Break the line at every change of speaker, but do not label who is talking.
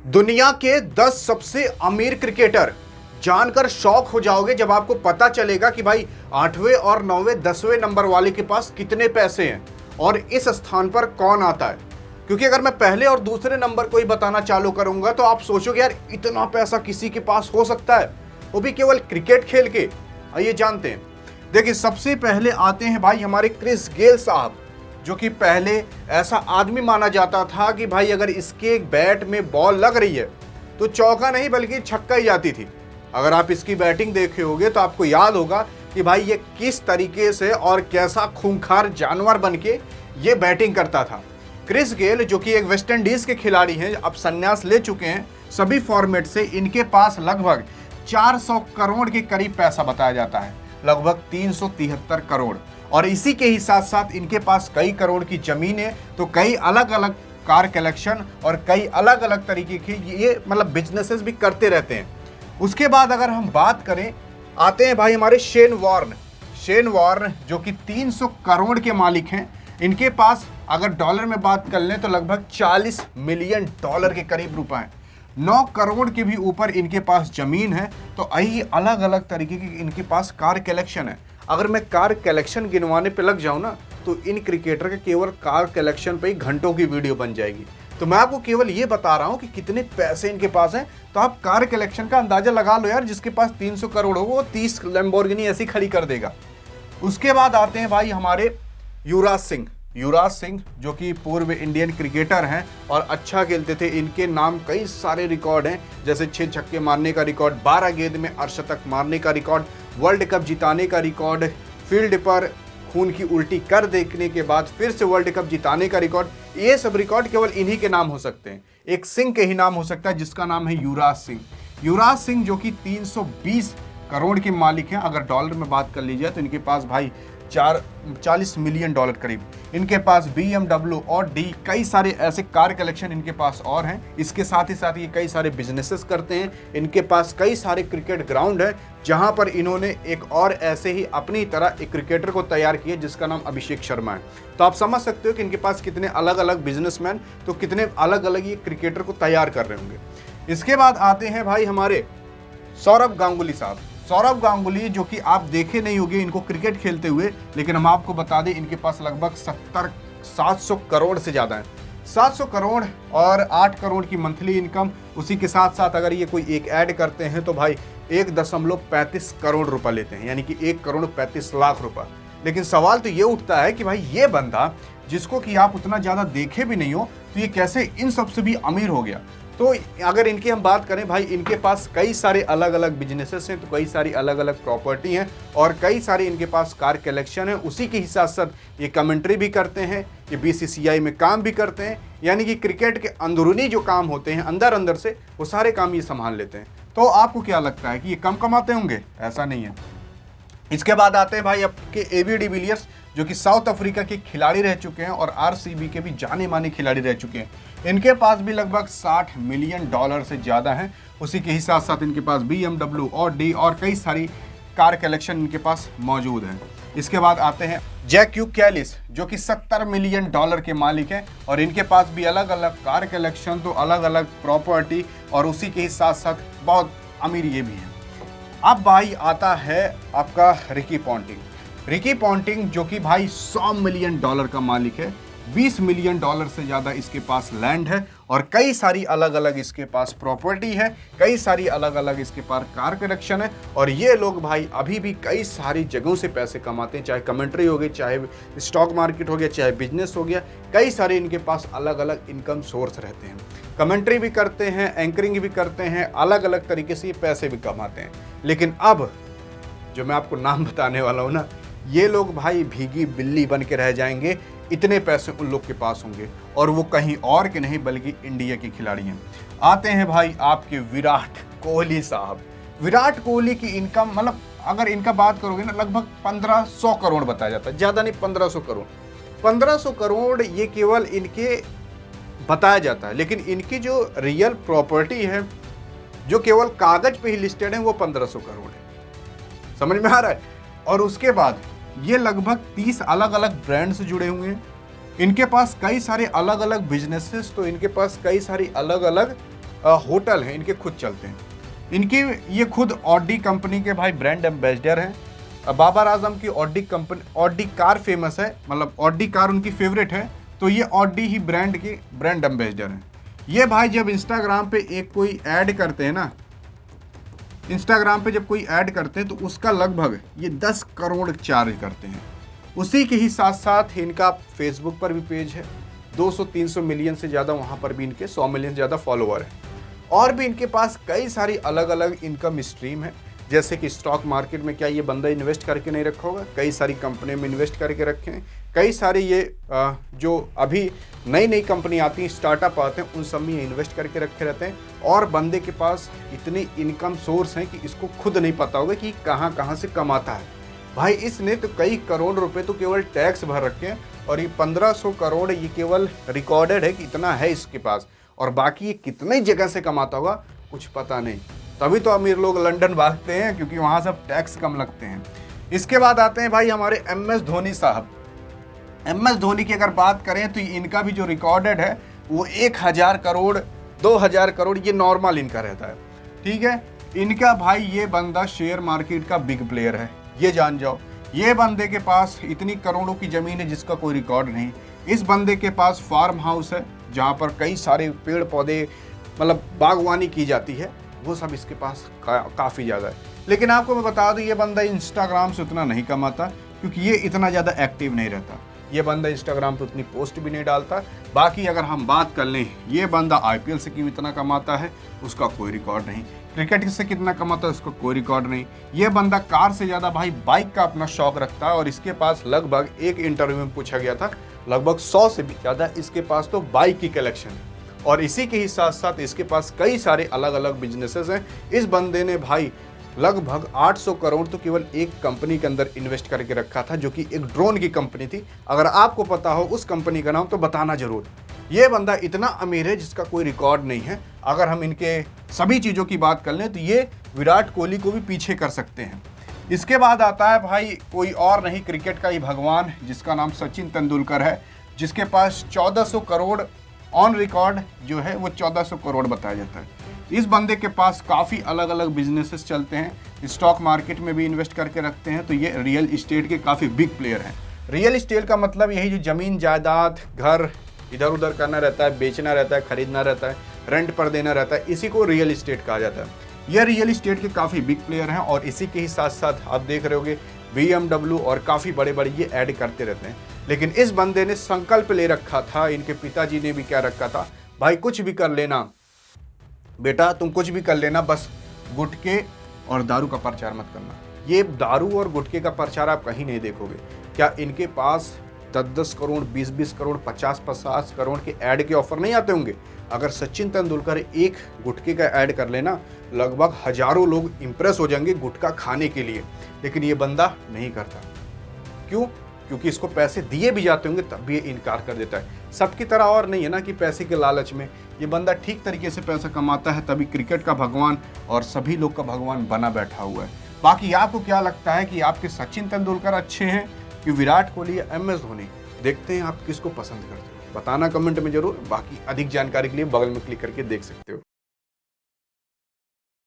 दुनिया के 10 सबसे अमीर क्रिकेटर, जानकर शॉक हो जाओगे जब आपको पता चलेगा कि भाई 8वें और 9वें 10वें नंबर वाले के पास कितने पैसे हैं और इस स्थान पर कौन आता है। क्योंकि अगर मैं पहले और दूसरे नंबर को ही बताना चालू करूंगा तो आप सोचोगे यार इतना पैसा किसी के पास हो सकता है, वो भी केवल क्रिकेट खेल के। आइए जानते हैं। देखिए, सबसे पहले आते हैं भाई हमारे क्रिस गेल साहब, जो कि पहले ऐसा आदमी माना जाता था कि भाई अगर इसके बैट में बॉल लग रही है तो चौका नहीं बल्कि छक्का ही जाती थी। अगर आप इसकी बैटिंग देखे होगे तो आपको याद होगा कि भाई ये किस तरीके से और कैसा खूंखार जानवर बन के ये बैटिंग करता था। क्रिस गेल जो कि एक वेस्ट इंडीज के खिलाड़ी हैं, अब संन्यास ले चुके हैं सभी फॉर्मेट से। इनके पास लगभग 400 करोड़ के करीब पैसा बताया जाता है, लगभग 373 करोड़। और इसी के ही साथ साथ इनके पास कई करोड़ की जमीन है, तो कई अलग अलग कार कलेक्शन और कई अलग अलग तरीके के ये मतलब बिजनेसेस भी करते रहते हैं। उसके बाद अगर हम बात करें, आते हैं भाई हमारे शेन वॉर्न जो कि 300 करोड़ के मालिक हैं। इनके पास अगर डॉलर में बात कर लें तो लगभग 40 मिलियन डॉलर के करीब रुपए हैं। 9 करोड़ के भी ऊपर इनके पास जमीन है। तो यही अलग अलग तरीके की इनके पास कार कलेक्शन है। अगर मैं कार कलेक्शन गिनवाने पे लग जाऊं ना तो इन क्रिकेटर के केवल कार कलेक्शन पे ही घंटों की वीडियो बन जाएगी। तो मैं आपको केवल ये बता रहा हूं कि कितने पैसे इनके पास हैं, तो आप कार कलेक्शन का अंदाजा लगा लो यार। जिसके पास 300 करोड़ हो वो 30 लैम्बोर्गिनी ऐसी खड़ी कर देगा। उसके बाद आते हैं भाई हमारे युवराज सिंह जो कि पूर्व इंडियन क्रिकेटर हैं और अच्छा खेलते थे। इनके नाम कई सारे रिकॉर्ड हैं, जैसे 6 छक्के मारने का रिकॉर्ड, 12 गेंद में अर्धशतक मारने का रिकॉर्ड, वर्ल्ड कप जिताने का रिकॉर्ड, फील्ड पर खून की उल्टी कर देखने के बाद फिर से वर्ल्ड कप जिताने का रिकॉर्ड। ये सब रिकॉर्ड केवल इन्हीं के नाम हो सकते हैं, एक सिंह के ही नाम हो सकता है जिसका नाम है युवराज सिंह जो कि 320 करोड़ के मालिक हैं। अगर डॉलर में बात कर लीजिए तो इनके पास भाई 40 मिलियन डॉलर करीब। इनके पास BMW और डी कई सारे ऐसे कार कलेक्शन इनके पास और हैं। इसके साथ ही साथ ये कई सारे बिजनेसेस करते हैं। इनके पास कई सारे क्रिकेट ग्राउंड है जहां पर इन्होंने एक और ऐसे ही अपनी तरह एक क्रिकेटर को तैयार किया जिसका नाम अभिषेक शर्मा है। तो आप समझ सकते हो कि इनके पास कितने अलग अलग बिजनेसमैन, तो कितने अलग अलग ये क्रिकेटर को तैयार कर रहे होंगे। इसके बाद आते हैं भाई हमारे सौरव गांगुली साहब। सौरव गांगुली जो कि आप देखे नहीं होंगे इनको क्रिकेट खेलते हुए, लेकिन हम आपको बता दें इनके पास लगभग 700 करोड़ से ज़्यादा है। 700 करोड़ और 8 करोड़ की मंथली इनकम। उसी के साथ साथ अगर ये कोई एक ऐड करते हैं तो भाई 1.35 करोड़ रुपए लेते हैं, यानी कि 1 करोड़ 35 लाख रुपए। लेकिन सवाल तो ये उठता है कि भाई ये बंदा जिसको कि आप उतना ज़्यादा देखे भी नहीं हो तो ये कैसे इन सबसे भी अमीर हो गया। तो अगर इनकी हम बात करें भाई, इनके पास कई सारे अलग अलग बिजनेसेस हैं, तो कई सारी अलग अलग प्रॉपर्टी हैं और कई सारे इनके पास कार कलेक्शन है। उसी के साथ साथ ये कमेंट्री भी करते हैं, ये BCCI में काम भी करते हैं, यानी कि क्रिकेट के अंदरूनी जो काम होते हैं अंदर अंदर से वो सारे काम ये संभाल लेते हैं। तो आपको क्या लगता है कि ये कम कमाते होंगे? ऐसा नहीं है। इसके बाद आते हैं भाई आपके AB डिविलियर्स जो कि साउथ अफ्रीका के खिलाड़ी रह चुके हैं और RCB के भी जाने माने खिलाड़ी रह चुके हैं। इनके पास भी लगभग 60 मिलियन डॉलर से ज़्यादा हैं। उसी के ही साथ साथ इनके पास BMW और डी और कई सारी कार कलेक्शन इनके पास मौजूद हैं। इसके बाद आते हैं जैक्यू कैलिस जो कि 70 मिलियन डॉलर के मालिक हैं और इनके पास भी अलग अलग कार कलेक्शन, तो अलग अलग प्रॉपर्टी और उसी के ही साथ साथ बहुत अमीर ये भी है। अब भाई आता है आपका रिकी पॉन्टिंग जो कि भाई 100 मिलियन डॉलर का मालिक है। 20 मिलियन डॉलर से ज़्यादा इसके पास लैंड है और कई सारी अलग अलग इसके पास प्रॉपर्टी है, कई सारी अलग अलग इसके पास कार कलेक्शन है। और ये लोग भाई अभी भी कई सारी जगहों से पैसे कमाते हैं, चाहे कमेंट्री हो गई, चाहे स्टॉक मार्केट हो गया, चाहे बिजनेस हो गया। कई सारे इनके पास अलग अलग इनकम सोर्स रहते हैं। कमेंट्री भी करते हैं, एंकरिंग भी करते हैं, अलग अलग तरीके से ये पैसे भी कमाते हैं। लेकिन अब जो मैं आपको नाम बताने वाला हूँ ना, ये लोग भाई भीगी बिल्ली बन के रह जाएंगे। इतने पैसे उन लोग के पास होंगे और वो कहीं और के नहीं बल्कि इंडिया के खिलाड़ी हैं। आते हैं भाई आपके विराट कोहली साहब। विराट कोहली की इनकम मतलब अगर इनका बात करोगे ना लगभग 1500 करोड़ बताया जाता है, ज़्यादा नहीं 1500 करोड़। 1500 करोड़ ये केवल इनके बताया जाता है, लेकिन इनकी जो रियल प्रॉपर्टी है जो केवल कागज पे ही लिस्टेड है वो 1500 करोड़ है। समझ में आ रहा है? और उसके बाद ये लगभग 30 अलग अलग ब्रांड से जुड़े हुए हैं। इनके पास कई सारे अलग अलग बिजनेसेस, तो इनके पास कई सारी अलग अलग होटल हैं, इनके खुद चलते हैं। इनके ये खुद ऑडी कंपनी के भाई ब्रांड एम्बेसडर हैं। बाबर आजम की Audi company, Audi car famous है, मतलब ऑडी कार उनकी फेवरेट है, तो ये ऑडी ही ब्रांड के ब्रांड एम्बेसडर हैं। ये भाई जब इंस्टाग्राम पे एक कोई ऐड करते हैं ना, इंस्टाग्राम पे जब कोई ऐड करते हैं तो उसका लगभग ये 10 करोड़ चार्ज करते हैं। उसी के ही साथ साथ इनका फेसबुक पर भी पेज है, 200-300 मिलियन से ज़्यादा वहाँ पर भी इनके 100 मिलियन ज़्यादा फॉलोवर हैं। और भी इनके पास कई सारी अलग अलग इनकम स्ट्रीम है, जैसे कि स्टॉक मार्केट में क्या ये बंदा इन्वेस्ट करके नहीं रखा होगा, कई सारी कंपनी में इन्वेस्ट करके रखे हैं, कई सारे ये जो अभी नई नई कंपनी आती हैं, स्टार्टअप आते हैं, उन सब में इन्वेस्ट करके रखे रहते हैं। और बंदे के पास इतने इनकम सोर्स हैं कि इसको खुद नहीं पता होगा कि कहाँ कहाँ से कमाता है। भाई इसने तो कई करोड़ रुपए तो केवल टैक्स भर रखे हैं, और ये 1500 करोड़ ये केवल रिकॉर्डेड है कि इतना है इसके पास, और बाकी ये कितने जगह से कमाता होगा कुछ पता नहीं। तभी तो अमीर लोग लंदन भागते हैं, क्योंकि वहाँ सब टैक्स कम लगते हैं। इसके बाद आते हैं भाई हमारे MS धोनी साहब। MS धोनी की अगर बात करें तो इनका भी जो रिकॉर्डेड है वो 1000 करोड़ 2000 करोड़ ये नॉर्मल इनका रहता है, ठीक है। इनका भाई ये बंदा शेयर मार्केट का बिग प्लेयर है, ये जान जाओ। ये बंदे के पास इतनी करोड़ों की ज़मीन है जिसका कोई रिकॉर्ड नहीं। इस बंदे के पास फार्म हाउस है जहाँ पर कई सारे पेड़ पौधे, मतलब बागवानी की जाती है, वो सब इसके पास काफ़ी ज़्यादा है। लेकिन आपको मैं बता दूँ, ये बंदा इंस्टाग्राम से उतना नहीं कमाता, क्योंकि ये इतना ज़्यादा एक्टिव नहीं रहता। ये बंदा इंस्टाग्राम पे उतनी पोस्ट भी नहीं डालता। बाकी अगर हम बात कर लें, ये बंदा IPL से क्यों इतना कमाता है उसका कोई रिकॉर्ड नहीं, क्रिकेट से कितना कमाता है उसका कोई रिकॉर्ड नहीं। ये बंदा कार से ज़्यादा भाई बाइक का अपना शौक रखता है, और इसके पास लगभग एक इंटरव्यू में पूछा गया था, लगभग 100 से भी ज़्यादा इसके पास तो बाइक की कलेक्शन है। और इसी के ही साथ साथ इसके पास कई सारे अलग अलग बिजनेसेस हैं। इस बंदे ने भाई लगभग 800 करोड़ तो केवल एक कंपनी के अंदर इन्वेस्ट करके रखा था, जो कि एक ड्रोन की कंपनी थी। अगर आपको पता हो उस कंपनी का नाम तो बताना जरूर। ये बंदा इतना अमीर है जिसका कोई रिकॉर्ड नहीं है। अगर हम इनके सभी चीज़ों की बात कर लें तो ये विराट कोहली को भी पीछे कर सकते हैं। इसके बाद आता है भाई कोई और नहीं, क्रिकेट का ही भगवान, जिसका नाम सचिन तेंदुलकर है, जिसके पास 1400 करोड़ ऑन रिकॉर्ड जो है वो 1400 करोड़ बताया जाता है। इस बंदे के पास काफ़ी अलग अलग बिजनेसेस चलते हैं, स्टॉक मार्केट में भी इन्वेस्ट करके रखते हैं, तो ये रियल इस्टेट के काफ़ी बिग प्लेयर हैं। रियल इस्टेट का मतलब यही जो ज़मीन जायदाद घर इधर उधर करना रहता है, बेचना रहता है, खरीदना रहता है, रेंट पर देना रहता है, इसी को रियल इस्टेट कहा जाता है। ये रियल इस्टेट के काफ़ी बिग प्लेयर हैं, और इसी के ही साथ साथ आप देख रहे होगे BMW और काफ़ी बड़े बड़े ये ऐड करते रहते हैं। लेकिन इस बंदे ने संकल्प ले रखा था, इनके पिताजी ने भी क्या रखा था, भाई कुछ भी कर लेना बेटा, तुम कुछ भी कर लेना, बस गुटखे और दारू का प्रचार मत करना। ये दारू और गुटखे का प्रचार आप कहीं नहीं देखोगे। क्या इनके पास 10-10 करोड़ 20-20 करोड़ 50-50 करोड़ के ऐड के ऑफर नहीं आते होंगे? अगर सचिन तेंदुलकर एक गुटखे का ऐड कर लेना, लगभग हजारों लोग इंप्रेस हो जाएंगे गुटखा खाने के लिए। लेकिन ये बंदा नहीं करता। क्यों? क्योंकि इसको पैसे दिए भी जाते होंगे तब भी ये इनकार कर देता है। सबकी तरह और नहीं है ना कि पैसे के लालच में। ये बंदा ठीक तरीके से पैसा कमाता है, तभी क्रिकेट का भगवान और सभी लोग का भगवान बना बैठा हुआ है। बाकी आपको क्या लगता है कि आपके सचिन तेंदुलकर अच्छे हैं कि विराट कोहली या MS धोनी? देखते हैं आप किसको पसंद करते हो, बताना कमेंट में जरूर। बाकी अधिक जानकारी के लिए बगल में क्लिक करके देख सकते हो।